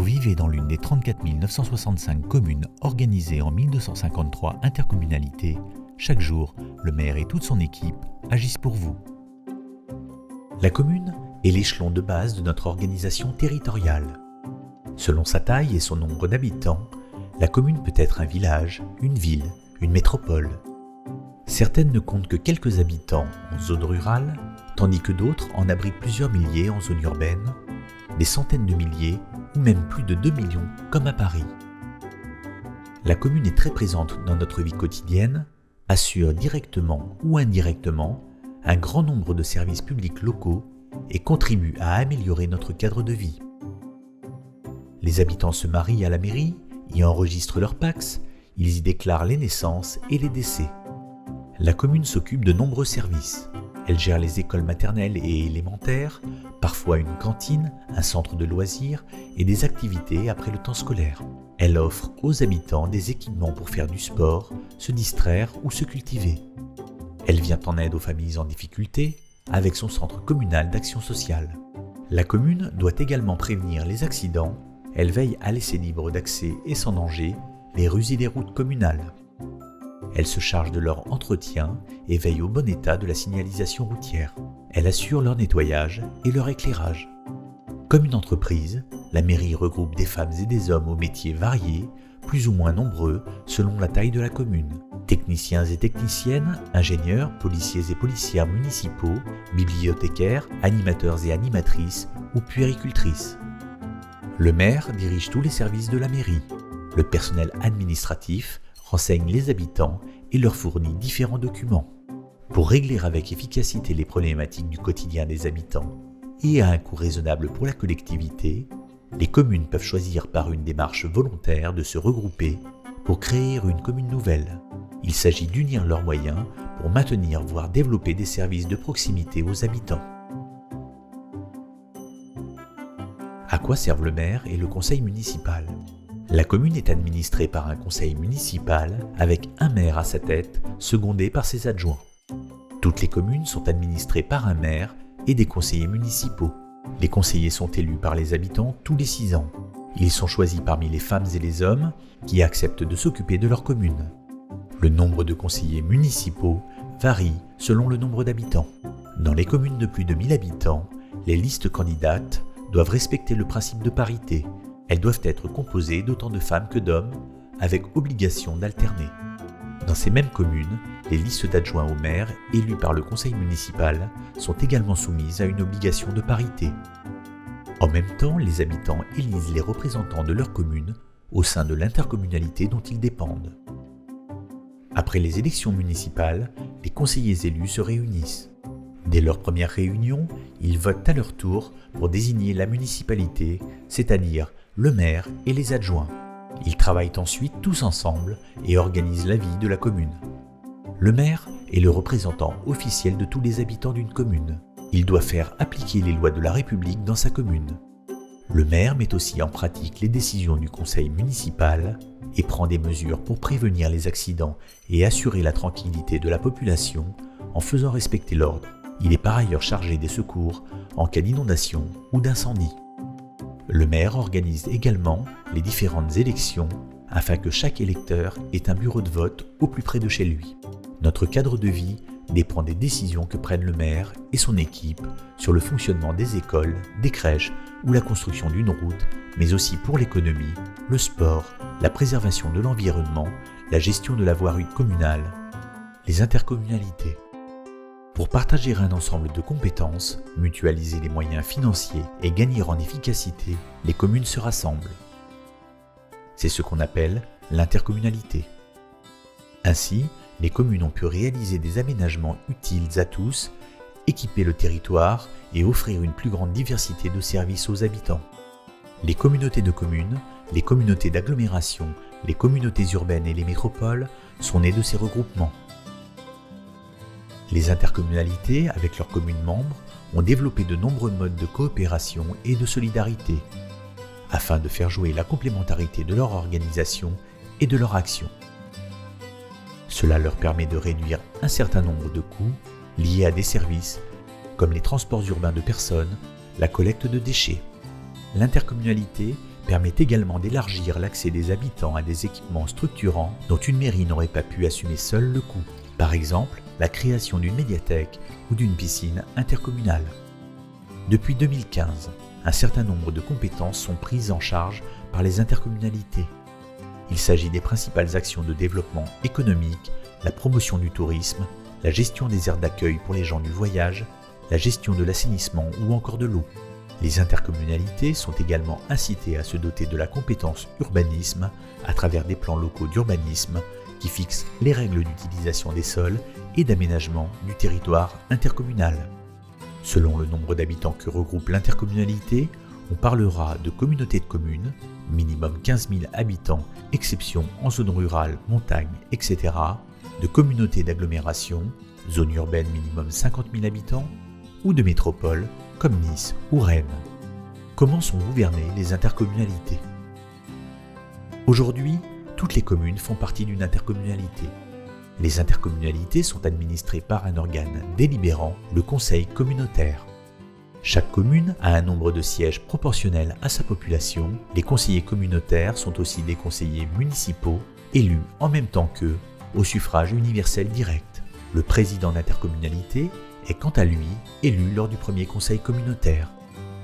vivez dans l'une des 34 965 communes organisées en 1253 intercommunalités. Chaque jour, le maire et toute son équipe agissent pour vous. La commune est l'échelon de base de notre organisation territoriale. Selon sa taille et son nombre d'habitants, la commune peut être un village, une ville, une métropole. Certaines ne comptent que quelques habitants en zone rurale, tandis que d'autres en abritent plusieurs milliers en zone urbaine, des centaines de milliers ou même plus de 2 millions comme à Paris. La commune est très présente dans notre vie quotidienne, assure directement ou indirectement un grand nombre de services publics locaux et contribue à améliorer notre cadre de vie. Les habitants se marient à la mairie, y enregistrent leur PACS, ils y déclarent les naissances et les décès. La commune s'occupe de nombreux services. Elle gère les écoles maternelles et élémentaires, parfois une cantine, un centre de loisirs et des activités après le temps scolaire. Elle offre aux habitants des équipements pour faire du sport, se distraire ou se cultiver. Elle vient en aide aux familles en difficulté avec son centre communal d'action sociale. La commune doit également prévenir les accidents. Elle veille à laisser libre d'accès et sans danger les rues et les routes communales. Elle se charge de leur entretien et veille au bon état de la signalisation routière. Elle assure leur nettoyage et leur éclairage. Comme une entreprise, la mairie regroupe des femmes et des hommes aux métiers variés, plus ou moins nombreux selon la taille de la commune. Techniciens et techniciennes, ingénieurs, policiers et policières municipaux, bibliothécaires, animateurs et animatrices ou puéricultrices. Le maire dirige tous les services de la mairie. Le personnel administratif renseigne les habitants et leur fournit différents documents. Pour régler avec efficacité les problématiques du quotidien des habitants et à un coût raisonnable pour la collectivité, les communes peuvent choisir par une démarche volontaire de se regrouper pour créer une commune nouvelle. Il s'agit d'unir leurs moyens pour maintenir voire développer des services de proximité aux habitants. À quoi servent le maire et le conseil municipal ? La commune est administrée par un conseil municipal avec un maire à sa tête, secondé par ses adjoints. Toutes les communes sont administrées par un maire et des conseillers municipaux. Les conseillers sont élus par les habitants tous les 6 ans. Ils sont choisis parmi les femmes et les hommes qui acceptent de s'occuper de leur commune. Le nombre de conseillers municipaux varie selon le nombre d'habitants. Dans les communes de plus de 1000 habitants, les listes candidates doivent respecter le principe de parité. Elles doivent être composées d'autant de femmes que d'hommes, avec obligation d'alterner. Dans ces mêmes communes, les listes d'adjoints au maire, élus par le conseil municipal, sont également soumises à une obligation de parité. En même temps, les habitants élisent les représentants de leur commune au sein de l'intercommunalité dont ils dépendent. Après les élections municipales, les conseillers élus se réunissent. Dès leur première réunion, ils votent à leur tour pour désigner la municipalité, c'est-à-dire le maire et les adjoints. Ils travaillent ensuite tous ensemble et organisent la vie de la commune. Le maire est le représentant officiel de tous les habitants d'une commune. Il doit faire appliquer les lois de la République dans sa commune. Le maire met aussi en pratique les décisions du conseil municipal et prend des mesures pour prévenir les accidents et assurer la tranquillité de la population en faisant respecter l'ordre. Il est par ailleurs chargé des secours en cas d'inondation ou d'incendie. Le maire organise également les différentes élections afin que chaque électeur ait un bureau de vote au plus près de chez lui. Notre cadre de vie dépend des décisions que prennent le maire et son équipe sur le fonctionnement des écoles, des crèches ou la construction d'une route, mais aussi pour l'économie, le sport, la préservation de l'environnement, la gestion de la voirie communale, les intercommunalités. Pour partager un ensemble de compétences, mutualiser les moyens financiers et gagner en efficacité, les communes se rassemblent. C'est ce qu'on appelle l'intercommunalité. Ainsi, les communes ont pu réaliser des aménagements utiles à tous, équiper le territoire et offrir une plus grande diversité de services aux habitants. Les communautés de communes, les communautés d'agglomération, les communautés urbaines et les métropoles sont nées de ces regroupements. Les intercommunalités, avec leurs communes membres, ont développé de nombreux modes de coopération et de solidarité, afin de faire jouer la complémentarité de leur organisation et de leur action. Cela leur permet de réduire un certain nombre de coûts liés à des services comme les transports urbains de personnes, la collecte de déchets. L'intercommunalité permet également d'élargir l'accès des habitants à des équipements structurants dont une mairie n'aurait pas pu assumer seule le coût. Par exemple, la création d'une médiathèque ou d'une piscine intercommunale. Depuis 2015, un certain nombre de compétences sont prises en charge par les intercommunalités. Il s'agit des principales actions de développement économique, la promotion du tourisme, la gestion des aires d'accueil pour les gens du voyage, la gestion de l'assainissement ou encore de l'eau. Les intercommunalités sont également incitées à se doter de la compétence urbanisme à travers des plans locaux d'urbanisme qui fixent les règles d'utilisation des sols et d'aménagement du territoire intercommunal. Selon le nombre d'habitants que regroupe l'intercommunalité, on parlera de communauté de communes, minimum 15 000 habitants, exception en zone rurale, montagne, etc., de communauté d'agglomération, zone urbaine minimum 50 000 habitants, ou de métropole, comme Nice ou Rennes. Comment sont gouvernées les intercommunalités ? Aujourd'hui, toutes les communes font partie d'une intercommunalité. Les intercommunalités sont administrées par un organe délibérant, le conseil communautaire. Chaque commune a un nombre de sièges proportionnel à sa population. Les conseillers communautaires sont aussi des conseillers municipaux, élus en même temps qu'eux, au suffrage universel direct. Le président d'intercommunalité est quant à lui élu lors du premier conseil communautaire.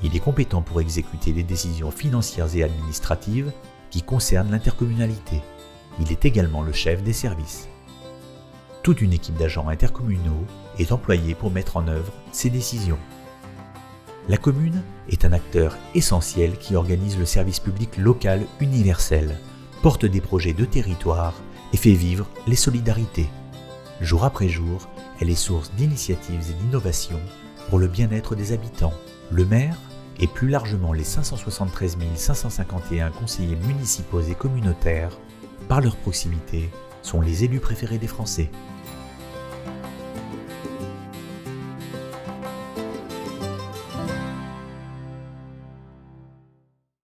Il est compétent pour exécuter les décisions financières et administratives qui concernent l'intercommunalité. Il est également le chef des services. Toute une équipe d'agents intercommunaux est employée pour mettre en œuvre ces décisions. La commune est un acteur essentiel qui organise le service public local universel, porte des projets de territoire et fait vivre les solidarités. Jour après jour, elle est source d'initiatives et d'innovations pour le bien-être des habitants. Le maire et plus largement les 573 551 conseillers municipaux et communautaires, par leur proximité, sont les élus préférés des Français.